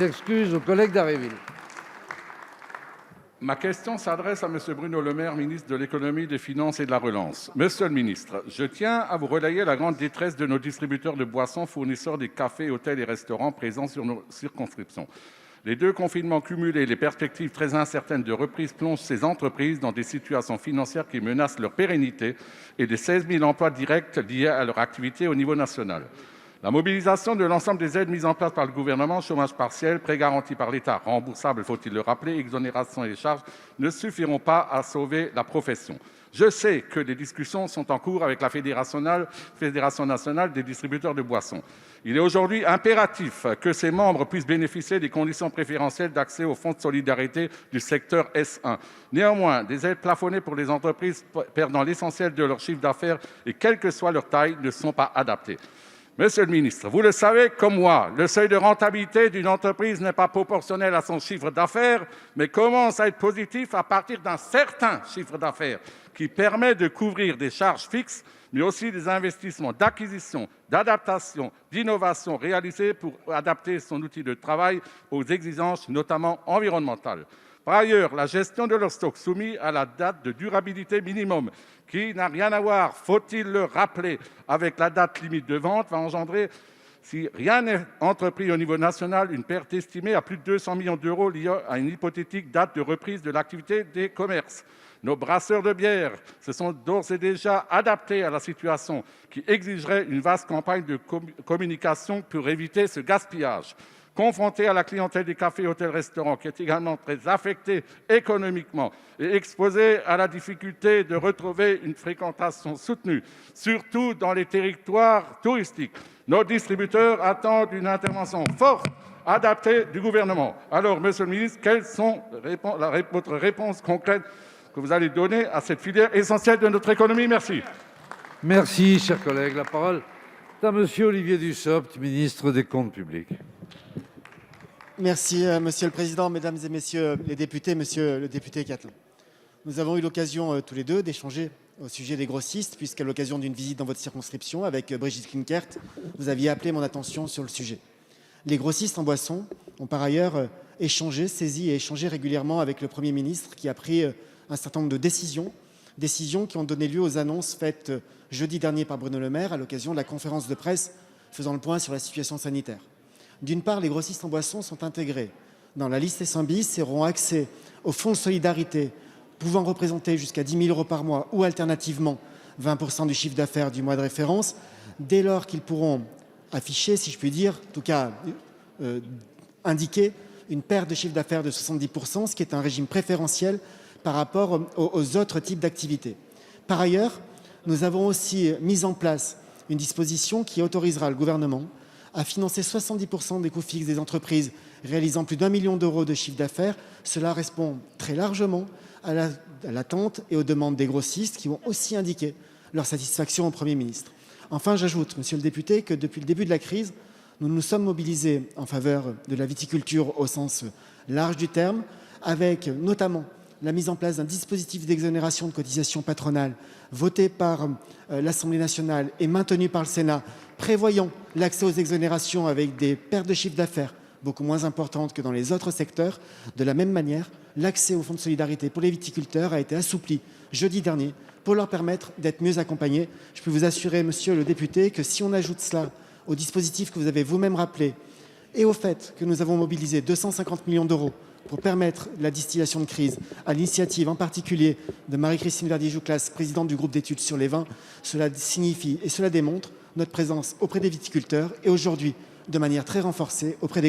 Excuses aux collègues d'Arréville. Ma question s'adresse à M. Bruno Le Maire, ministre de l'Économie, des Finances et de la Relance. Monsieur le ministre, je tiens à vous relayer la grande détresse de nos distributeurs de boissons, fournisseurs des cafés, hôtels et restaurants présents sur nos circonscriptions. Les 2 confinements cumulés et les perspectives très incertaines de reprise plongent ces entreprises dans des situations financières qui menacent leur pérennité et les 16 000 emplois directs liés à leur activité au niveau national. La mobilisation de l'ensemble des aides mises en place par le gouvernement, chômage partiel, prêts garantis par l'État, remboursables, faut-il le rappeler, exonération et charges, ne suffiront pas à sauver la profession. Je sais que des discussions sont en cours avec la Fédération nationale des distributeurs de boissons. Il est aujourd'hui impératif que ses membres puissent bénéficier des conditions préférentielles d'accès au fonds de solidarité du secteur S1. Néanmoins, des aides plafonnées pour les entreprises perdant l'essentiel de leur chiffre d'affaires et quelle que soit leur taille ne sont pas adaptées. Monsieur le ministre, vous le savez comme moi, le seuil de rentabilité d'une entreprise n'est pas proportionnel à son chiffre d'affaires, mais commence à être positif à partir d'un certain chiffre d'affaires qui permet de couvrir des charges fixes, mais aussi des investissements d'acquisition, d'adaptation, d'innovation réalisés pour adapter son outil de travail aux exigences, notamment environnementales. Par ailleurs, la gestion de leurs stocks soumis à la date de durabilité minimum, qui n'a rien à voir, faut-il le rappeler, avec la date limite de vente, va engendrer, si rien n'est entrepris au niveau national, une perte estimée à plus de 200 millions d'euros liée à une hypothétique date de reprise de l'activité des commerces. Nos brasseurs de bière se sont d'ores et déjà adaptés à la situation qui exigerait une vaste campagne de communication pour éviter ce gaspillage. Confrontés à la clientèle des cafés, hôtels, restaurants, qui est également très affectée économiquement et exposée à la difficulté de retrouver une fréquentation soutenue, surtout dans les territoires touristiques, nos distributeurs attendent une intervention forte, adaptée du gouvernement. Alors, monsieur le ministre, quelles sont votre réponse concrète que vous allez donner à cette filière essentielle de notre économie? Merci. Merci, chers collègues. La parole est à monsieur Olivier Dussopt, ministre des Comptes publics. Merci, Monsieur le Président, Mesdames et Messieurs les députés, Monsieur le député Cattelin. Nous avons eu l'occasion tous les deux d'échanger au sujet des grossistes, puisqu'à l'occasion d'une visite dans votre circonscription avec Brigitte Klinkert, vous aviez appelé mon attention sur le sujet. Les grossistes en boissons ont par ailleurs saisi et échangé régulièrement avec le Premier ministre qui a pris un certain nombre de décisions qui ont donné lieu aux annonces faites jeudi dernier par Bruno Le Maire à l'occasion de la conférence de presse faisant le point sur la situation sanitaire. D'une part, les grossistes en boissons sont intégrés dans la liste S1 bis et auront accès au fonds de solidarité pouvant représenter jusqu'à 10 000 € par mois ou alternativement 20% du chiffre d'affaires du mois de référence, dès lors qu'ils pourront afficher, si je puis dire, en tout cas indiquer une perte de chiffre d'affaires de 70%, ce qui est un régime préférentiel par rapport aux autres types d'activités. Par ailleurs, nous avons aussi mis en place une disposition qui autorisera le gouvernement à financer 70% des coûts fixes des entreprises réalisant plus d'1 million d'euros de chiffre d'affaires. Cela répond très largement à l'attente et aux demandes des grossistes qui ont aussi indiqué leur satisfaction au Premier ministre. Enfin, j'ajoute, monsieur le député, que depuis le début de la crise, nous nous sommes mobilisés en faveur de la viticulture au sens large du terme, avec notamment la mise en place d'un dispositif d'exonération de cotisations patronales voté par l'Assemblée nationale et maintenu par le Sénat, prévoyant l'accès aux exonérations avec des pertes de chiffre d'affaires beaucoup moins importantes que dans les autres secteurs. De la même manière, l'accès au fonds de solidarité pour les viticulteurs a été assoupli jeudi dernier pour leur permettre d'être mieux accompagnés. Je peux vous assurer, monsieur le député, que si on ajoute cela au dispositif que vous avez vous-même rappelé et au fait que nous avons mobilisé 250 millions d'euros pour permettre la distillation de crise, à l'initiative en particulier de Marie-Christine Verdier-Jouclas, présidente du groupe d'études sur les vins, cela signifie et cela démontre notre présence auprès des viticulteurs et aujourd'hui de manière très renforcée auprès des grossistes.